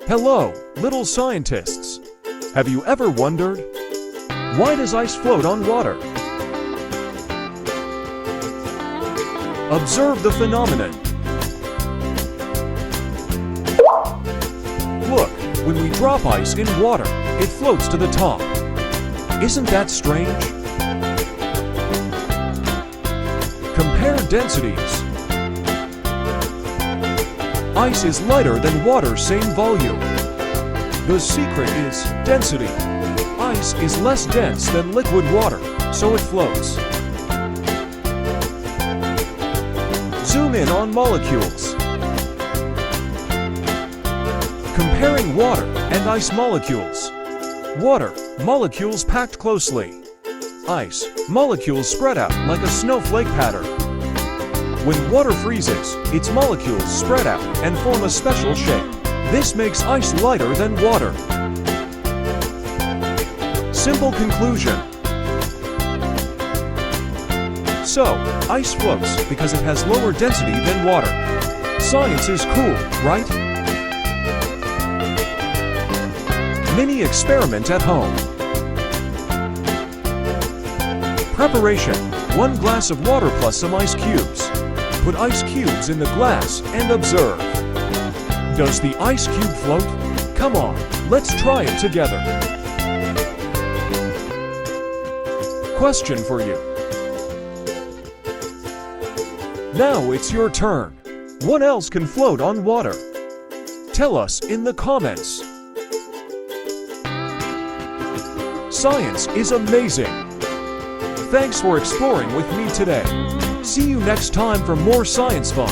Hello, little scientists. Have you ever wondered, why does ice float on water? Observe the phenomenon. Look, when we drop ice in water, it floats to the top. Isn't that strange? Compare densities. Ice is lighter than water, same volume. The secret is density. Ice is less dense than liquid water, so it floats. Zoom in on molecules. Comparing water and ice molecules. Water, molecules packed closely. Ice, molecules spread out like a snowflake pattern. When water freezes, its molecules spread out and form a special shape. This makes ice lighter than water. Simple conclusion. So, ice floats because it has lower density than water. Science is cool, right? Mini experiment at home. Preparation: 1 glass of water plus some ice cubes. Put ice cubes in the glass and observe. Does the ice cube float? Come on, let's try it together. Question for you. Now it's your turn. What else can float on water? Tell us in the comments. Science is amazing. Thanks for exploring with me today. See you next time for more science fun.